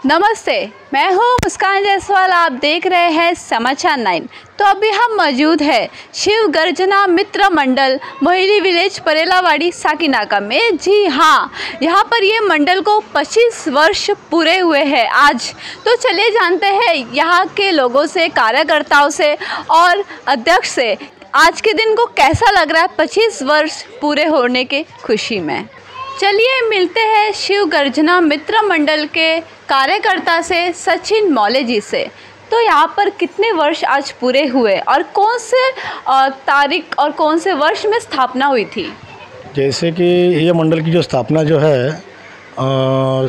नमस्ते, मैं हूँ मुस्कान जायसवाल। आप देख रहे हैं समाचार 9। तो अभी हम मौजूद है शिव गर्जना मित्र मंडल मोहिली विलेज परेलावाड़ी साकीनाका में। जी हाँ, यहाँ पर ये मंडल को 25 वर्ष पूरे हुए हैं आज। तो चलिए जानते हैं यहाँ के लोगों से, कार्यकर्ताओं से और अध्यक्ष से आज के दिन को कैसा लग रहा है 25 वर्ष पूरे होने के खुशी में। चलिए मिलते हैं शिव गर्जना मित्र मंडल के कार्यकर्ता से, सचिन मौले जी से। तो यहाँ पर कितने वर्ष आज पूरे हुए और कौन से तारीख और कौन से वर्ष में स्थापना हुई थी? जैसे कि ये मंडल की जो स्थापना जो है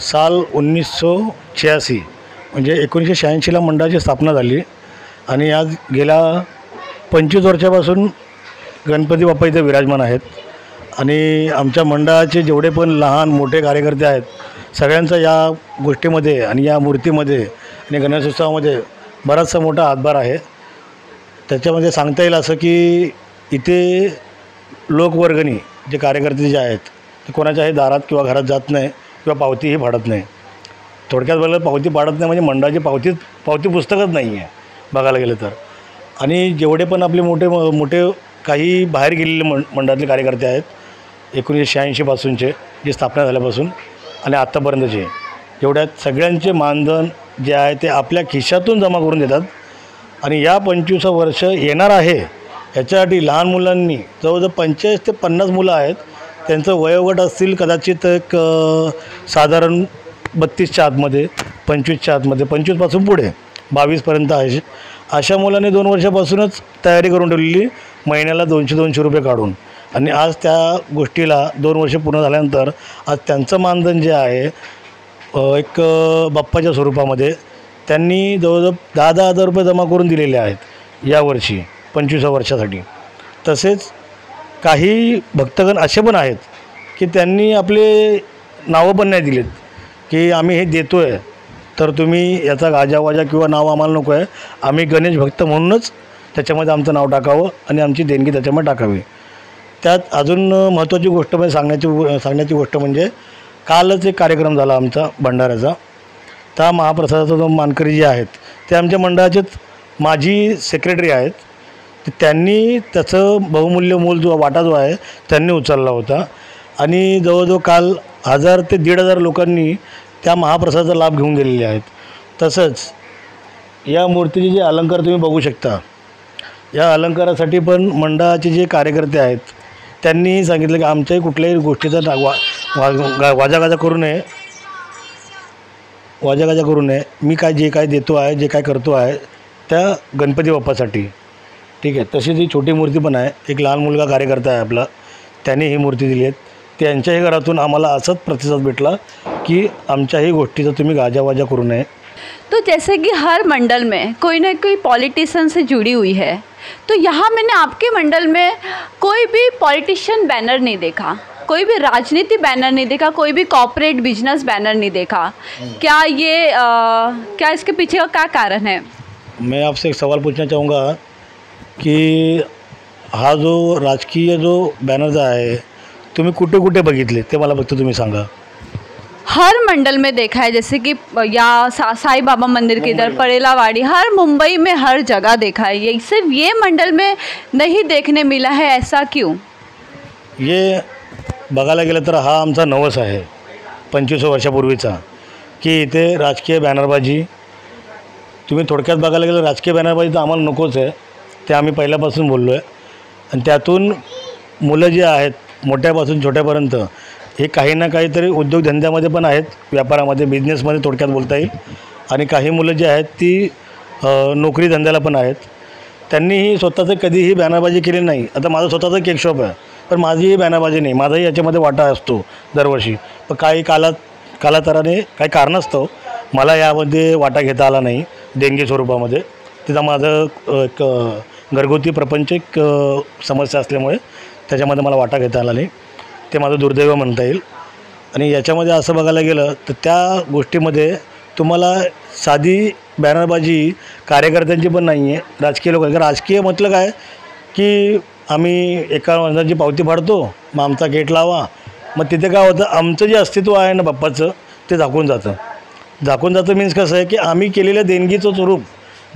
साल 1986 म्हणजे 1986ला मंडळाची स्थापना झाली आणि आज गेल्या 25 वर्षापासून गणपती बाप्पा इथे विराजमान आहेत आणि आमच्या मंडळाचे जेवढे पण लहान मोठे कार्यकर्ते आहेत सगळ्यांचा या गोष्टीमध्ये आणि या मूर्तीमध्ये आणि गणेशोत्सवामध्ये बराचसा मोठा हातभार आहे। त्याच्यामध्ये सांगता येईल असं की इथे लोकवर्गणी जे कार्यकर्ते जे आहेत ते कोणाच्याही दारात किंवा घरात जात नाही किंवा पावतीही फाडत नाही। थोडक्यात बोललं पावती फाडत नाही म्हणजे मंडळाची पावती पुस्तकच नाही आहे बघायला गेलं तर। आणि जेवढे पण आपले मोठे काही बाहेर गेलेले मंडळातले कार्यकर्ते आहेत 1986 पासूनचे जे स्थापना झाल्यापासून आणि आत्तापर्यंतचे एवढ्यात सगळ्यांचे मानधन जे आहे ते आपल्या खिशातून जमा करून देतात। आणि या 25 वर्ष येणार आहे याच्यासाठी लहान मुलांनी जवळजवळ 45 ते 50 मुलं आहेत, त्यांचं वयोगट असतील कदाचित एक साधारण 32च्या आतमध्ये, 25च्या आतमध्ये, 25पासून पुढे 22पर्यंत आहे। अशा मुलांनी 2 वर्षापासूनच तयारी करून ठेवलेली, महिन्याला 200 रुपये काढून। आणि आज त्या गोष्टीला 2 वर्ष पूर्ण झाल्यानंतर आज त्यांचं मानधन जे आहे एक बाप्पाच्या स्वरूपामध्ये त्यांनी जवळजवळ 10,000 रुपये जमा करून दिलेले आहेत यावर्षी 25 वर्षासाठी। तसेच काही भक्तगण असे पण आहेत की त्यांनी आपले नावं पण नाही दिलेत की आम्ही हे देतो आहे तर तुम्ही याचा गाजावाजा किंवा नाव आम्हाला नको आहे, आम्ही गणेश भक्त म्हणूनच त्याच्यामध्ये आमचं नाव टाकावं आणि आमची देणगी त्याच्यामध्ये टाकावी। त्यात अजून महत्त्वाची गोष्ट म्हणजे सांगण्याची गोष्ट म्हणजे कालच एक कार्यक्रम झाला आमचा भंडाऱ्याचा। त्या महाप्रसादाचा जो मानकरी जे आहेत ते आमच्या मंडळाचेच माजी सेक्रेटरी आहेत, तर त्यांनी त्याचं बहुमूल्य मोल जो वाटा जो आहे त्यांनी उचलला होता आणि जवळजवळ काल 1000 ते 1,500 लोकांनी त्या महाप्रसादाचा लाभ घेऊन गेलेले आहेत। तसंच या मूर्तीचे जे अलंकार तुम्ही बघू शकता, या अलंकारासाठी पण मंडळाचे जे कार्यकर्ते आहेत त्यांनी सांगितलं की आमच्याही कुठल्याही गोष्टीचा वाजागाजा करू नये, मी जे काय देतो आहे, जे काय करतो आहे त्या गणपती बाप्पासाठी, ठीक आहे। तशी ही छोटी मूर्ती पण आहे, एक लहान मुलगा कार्यकर्ता आहे आपला, त्याने ही मूर्ती दिली आहे। त्यांच्याही घरातून आम्हाला असंच प्रतिसाद भेटला की आमच्याही गोष्टीचा तुम्ही गाजावाजा करू नये। तो जैसे कि हर मंडल में कोई ना कोई पॉलिटिशियन से जुड़ी हुई है, तो यहाँ मैंने आपके मंडल में कोई भी पॉलिटिशियन बैनर नहीं देखा, कोई भी राजनीति बैनर नहीं देखा, कोई भी कॉर्पोरेट बिजनेस बैनर नहीं देखा। क्या इसके पीछे का क्या कारण है? मैं आपसे एक सवाल पूछना चाहूँगा कि हा जो राजकीय जो बैनर आहे तुम्ही कुठे कुठे बघितले ते मला फक्त तुम्ही सांगा। हर मंडल में देखा है, जैसे कि साईं बाबा मंदिर के इधर परेलावाड़ी, हर मुंबई में हर जगह देखा है, ये सिर्फ ये मंडल में नहीं देखने मिला है, ऐसा क्यों? ये बघायला गेलं तर हा आमचा नवस आहे 25 वर्षापूर्वीचा की इथे राजकीय बॅनरबाजी, तुम्ही थोडक्यात बघायला गेलं राजकीय बॅनरबाजी तर आम्हाला नकोच आहे, ते आम्ही पहिल्यापासून बोललो आहे। आणि त्यातून मुलं जी आहेत मोठ्यापासून छोट्यापर्यंत हे काही ना काहीतरी उद्योगधंद्यामध्ये पण आहेत, व्यापारामध्ये, बिझनेसमध्ये थोडक्यात बोलता येईल। आणि काही मुलं जी आहेत ती नोकरी धंद्याला पण आहेत। त्यांनीही स्वतःचं कधीही बॅनरबाजी केली नाही। आता माझं स्वतःचं केक शॉप आहे, पण माझीही बॅनरबाजी नाही, माझाही याच्यामध्ये वाटा असतो दरवर्षी, पण काही कालांतराने काही कारणास्तव मला यामध्ये वाटा घेता आला नाही देणगी स्वरूपामध्ये। तिथं माझं एक घरगुती प्रपंच एक समस्या असल्यामुळे त्याच्यामध्ये मला वाटा घेता आला नाही, ते माझं दुर्दैव म्हणता येईल। आणि याच्यामध्ये असं बघायला गेलं तर त्या गोष्टीमध्ये तुम्हाला साधी बॅनरबाजी कार्यकर्त्यांची पण नाही आहे, राजकीय लोक। राजकीय म्हटलं काय की आम्ही एका माणसाची पावती फाडतो, मग आमचा गेट लावा, मग तिथे काय होतं आमचं जे अस्तित्व आहे ना बाप्पाचं ते झाकून जातं। झाकून जातं मीन्स कसं आहे की आम्ही केलेल्या देणगीचं स्वरूप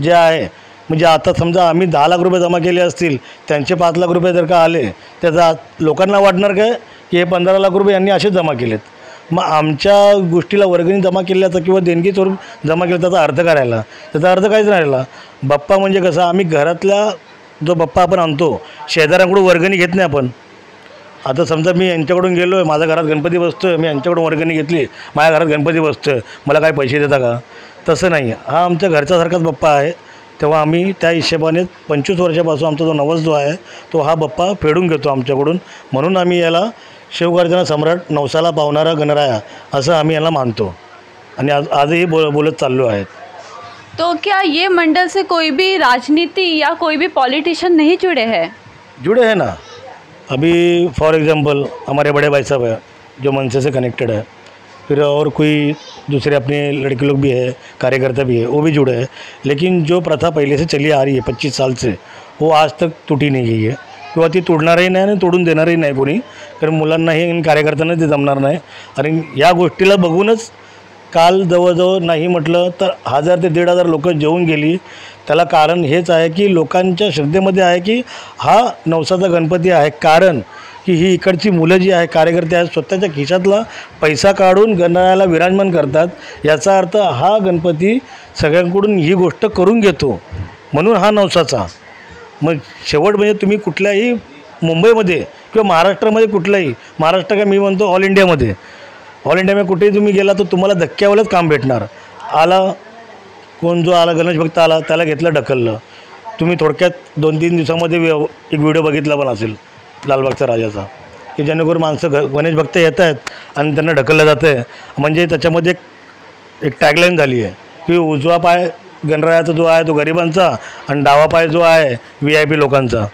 जे आहे, म्हणजे आता समजा आम्ही 10 लाख रुपये जमा केले असतील, त्यांचे 5 लाख रुपये जर का आले, त्याचा लोकांना वाटणार काय की हे 15 लाख रुपये यांनी असेच जमा केलेत. मग आमच्या गोष्टीला वर्गणी जमा केल्याचा किंवा देणगी स्वरूप जमा केलं त्याचा अर्थ काय राहिला? त्याचा अर्थ काहीच नाही राहिला. बाप्पा म्हणजे कसं, आम्ही घरातला जो बाप्पा आपण आणतो, शेजाऱ्यांकडून वर्गणी घेत नाही आपण. आता समजा मी यांच्याकडून गेलो आहे, माझ्या घरात गणपती बसतो आहे, मी यांच्याकडून वर्गणी घेतली, माझ्या घरात गणपती बसतो आहे, मला काय पैसे देता का? तसं नाही. हा आमच्या घरच्यासारखाच बाप्पा आहे. तेव्हा आम्ही त्या हिशोबाने 25 वर्षापासून आमचा जो नवस जो आहे तो हा बाप्पा फेडून घेतो आमच्याकडून. म्हणून आम्ही याला शिवगर्जना सम्राट, नवसाला पावणारा गणराया असं आम्ही याला मानतो आणि आजही बोलत चाललो आहेत. तो क्या ये मंडल से कोई भी राजनीति या कोई भी पॉलिटिशियन नहीं जुड़े हैं? जुड़े हैं ना. अभी फॉर एग्जांपल हमारे बड़े भाई साहब है जो मनसे से कनेक्टेड है, फिर और कोई दूसरे अपने लड़के लोग भी है, कार्यकर्ता भी है, वो भी जुड़े हैं. लेकिन जो प्रथा पहले से चली आ रही है 25 साल से, वो आज तक टूटी नहीं गई है किंवा ती तोडणारही नाही आणि तोडून देणारही नाही कोणी. कारण मुलांनाही कार्यकर्त्यांना ते जमणार नाही. आणि या गोष्टीला बघूनच काल जवळजवळ नाही म्हटलं तर 1000 ते 1500 लोक जेवून गेली. त्याला कारण हेच आहे की लोकांच्या श्रद्धेमध्ये आहे की हा नवसाचा गणपती आहे. कारण की ही इकडची मुलं जी आहे, कार्यकर्ते आहेत, स्वतःच्या खिशातला पैसा काढून गणरायाला विराजमान करतात. याचा अर्थ हा गणपती सगळ्यांकडून ही गोष्ट करून घेतो, म्हणून हा नवसाचा. मग शेवट म्हणजे तुम्ही कुठल्याही मुंबईमध्ये किंवा महाराष्ट्रामध्ये कुठलाही, महाराष्ट्र काय मी म्हणतो ऑल इंडियामध्ये कुठेही तुम्ही गेला तर तुम्हाला धक्क्यावालंच काम भेटणार. आला कोण, जो आला गणेश भक्त आला त्याला घेतलं ढकललं. तुम्ही थोडक्यात 2-3 दिवसामध्ये एक व्हिडिओ बघितला पण असेल लालबागचा राजाचा, की जेणेकरून माणसं गणेश भक्त येत आहेत आणि त्यांना ढकललं जातं आहे. म्हणजे त्याच्यामध्ये एक टॅगलाईन झाली आहे की उजवा पाय गणरायाचा जो आहे तो गरिबांचा आणि डावा पाय जो आहे VIP लोकांचा.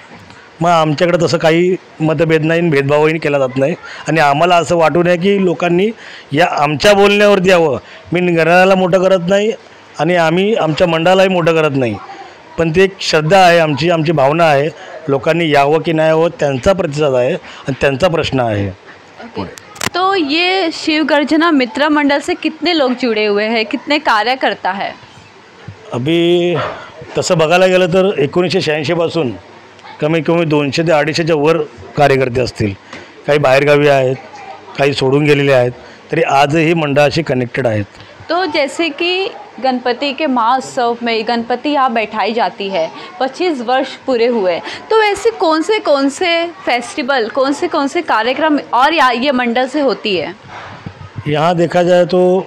मग आमच्याकडे तसं काही मतभेद नाही, भेदभावही केला जात नाही. आणि आम्हाला असं वाटू नये की लोकांनी या आमच्या बोलण्यावरती यावं. मी गणरायाला मोठं करत नाही आणि आम्ही आमच्या मंडळालाही मोठं करत नाही, पण ते एक श्रद्धा आहे आमची भावना आहे. लोकांनी यावं की नाही यावं त्यांचा प्रतिसाद आहे आणि त्यांचा प्रश्न आहे. तो ये शिव गर्जना मित्र मंडल से कितने लोग जुड़े हुए हैं, कितने कार्यकर्ता है? अभी तसं बघायला गेलं तर 1986 पासून कमीत कमी 200 ते 250च्या वर कार्यकर्ते असतील. काही बाहेरगावी आहेत, काही सोडून गेलेले आहेत, तरी आजही मंडळाशी कनेक्टेड आहेत. तो जैसे कि गणपति के महोत्सव में गणपति यहाँ बैठाई जाती है, 25 वर्ष पूरे हुए, तो ऐसे कौन से फेस्टिवल, कौन से कार्यक्रम और ये मंडल से होती है? यहाँ देखा जाए तो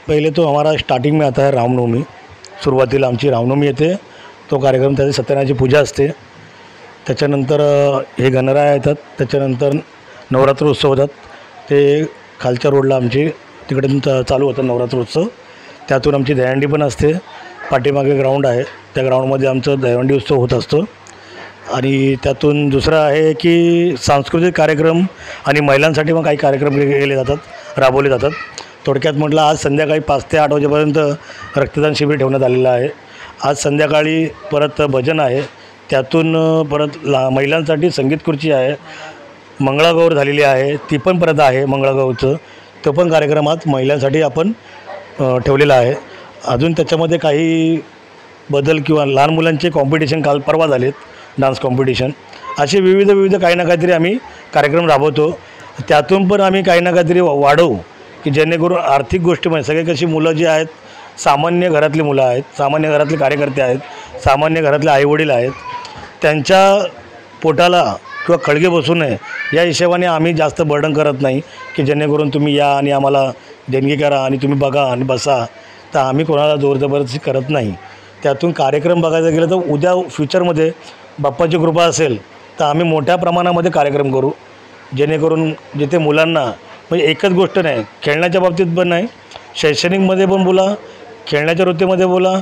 पहले तो हमारा स्टार्टिंग में आता है रामनवमी. सुरुवातीला आमची रामनवमी येते, तो कार्यक्रम, त्याची सत्यनारायणाची पूजा असते. त्याच्यानंतर हे गणराया येतात, त्याच्यानंतर नवरात्र उत्सव होतात. ते खालच्या रोडला आमची तिकडून चालू होतं नवरात्र उत्सव. त्यातून आमची दहीहंडी पण असते. पाठीमागे ग्राउंड आहे, त्या ग्राउंडमध्ये आमचं दहीहंडी उत्सव होत असतो. आणि त्यातून दुसरं आहे की सांस्कृतिक कार्यक्रम आणि महिलांसाठी मग काही कार्यक्रम केले जातात, राबवले जातात. थोडक्यात म्हटलं आज संध्याकाळी 5 ते 8 वाजेपर्यंत रक्तदान शिबिर ठेवण्यात आलेलं आहे. आज संध्याकाळी परत भजन आहे. त्यातून परत महिलांसाठी संगीत खुर्ची आहे. मंगळागौर झालेली आहे, ती पण परत आहे मंगळागौरचं. तो पण कार्यक्रम आज महिलांसाठी आपण ठेवलेला आहे. अजून त्याच्यामध्ये काही बदल किंवा लहान मुलांचे कॉम्पिटिशन काल परवा झालेत, डान्स कॉम्पिटिशन. असे विविध काही ना काहीतरी आम्ही कार्यक्रम राबवतो. त्यातून पण आम्ही काही ना काहीतरी वाढवू की जेणेकरून आर्थिक गोष्टीमध्ये सगळे कशी मुलं जी आहेत, सामान्य घरातली मुलं आहेत, सामान्य घरातले कार्यकर्ते आहेत, सामान्य घरातले आईवडील आहेत, त्यांच्या पोटाला किंवा खळगे बसू नये या हिशोबाने आम्ही जास्त बर्डन करत नाही की जेणेकरून तुम्ही या आणि आम्हाला देणगी करा आणि तुम्ही बघा आणि बसा. तर आम्ही कोणाला जोर जबरदस्ती करत नाही. त्यातून कार्यक्रम बघायचं गेलं तर उद्या फ्युचरमध्ये बाप्पाची कृपा असेल तर आम्ही मोठ्या प्रमाणामध्ये कार्यक्रम करू, जेणेकरून जिथे मुलांना म्हणजे एकच गोष्ट नाही, खेळण्याच्या बाबतीत पण नाही, शैक्षणिकमध्ये पण बोला, खेळण्याच्या वृत्तीमध्ये बोला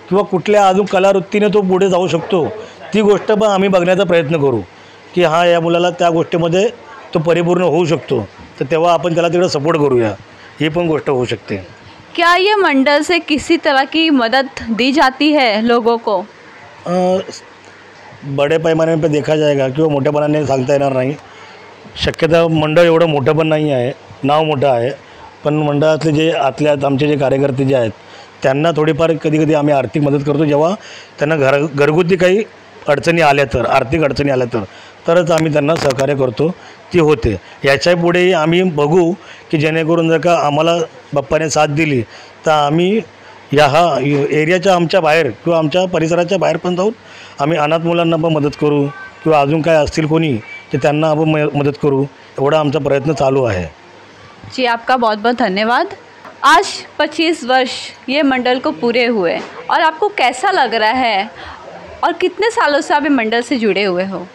किंवा कुठल्या अजून कलावृत्तीने तो पुढे जाऊ शकतो, ती गोष्ट पण आम्ही बघण्याचा प्रयत्न करू की हां या मुलाला त्या गोष्टीमध्ये तो परिपूर्ण होऊ शकतो. तर तेव्हा आपण त्याला तिकडे सपोर्ट करूया, ही पण गोष्ट होऊ शकते. क्या ये मंडल से किसी तरह की मदद दी जाती है लोगों को? बड़े पैमाने पे देखा जाएगा किंवा मोठ्यापणाने सांगता येणार नाही. शक्यता मंडळ एवढं मोठं पण नाही आहे, नाव मोठं आहे, पण मंडळातले जे आतल्यात आमचे जे कार्यकर्ते जे आहेत त्यांना थोडीफार कधी आम्ही आर्थिक मदत करतो, जेव्हा त्यांना घरगुती काही अडचणी आल्या तर, आर्थिक अडचणी आल्या तरच आम्ही त्यांना सहकार्य करतो, ती होते. याच्या पुढेही आम्ही बघू की जेणेकरून जर का आम्हाला बाप्पाने साथ दिली तर आम्ही एरियाच्या आमच्या बाहेर किंवा आमच्या परिसराच्या बाहेर पण जाऊन आम्ही अनाथ मुलांना पण मदत करू किंवा अजून काय असतील कोणी की त्यांना आपण मदत करू, एवढा आमचा प्रयत्न चालू आहे. जी, आपका बहुत बहुत धन्यवाद. आज 25 वर्ष ये मंडल को पूरे हुए और आपको कैसा लग रहा है और कितने सालों से आप ये मंडल से जुड़े हुए हो?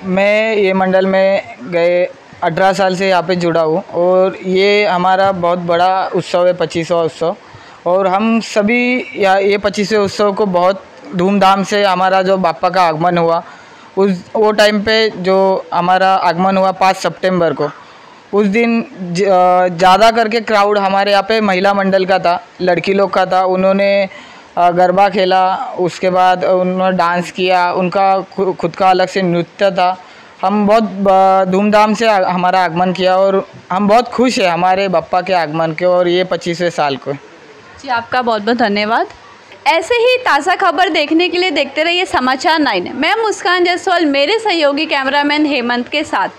मैं ये मंडल में गए 18 साल से यहाँ पे जुड़ा हूँ और ये हमारा बहुत बड़ा उत्सव है, 25वां उत्सव. और हम सभी ये 25वें उत्सव को बहुत धूमधाम से, हमारा जो बाप्पा का आगमन हुआ वो टाइम पे जो हमारा आगमन हुआ 5 सितंबर को, उस दिन ज़्यादा करके क्राउड हमारे यहाँ पे महिला मंडल का था, लड़की लोग का था. उन्होंने गरबा खेला, उसके बाद उन्होंने डांस किया, उनका खुद का अलग से नृत्य था. हम बहुत धूमधाम से हमारा आगमन किया और हम बहुत खुश हैं हमारे बाप्पा के आगमन के और ये 25वें साल को. जी, आपका बहुत बहुत धन्यवाद. ऐसे ही ताज़ा खबर देखने के लिए देखते रहिए समाचार 9. मैं मुस्कान जायसवाल मेरे सहयोगी कैमरामैन हेमंत के साथ.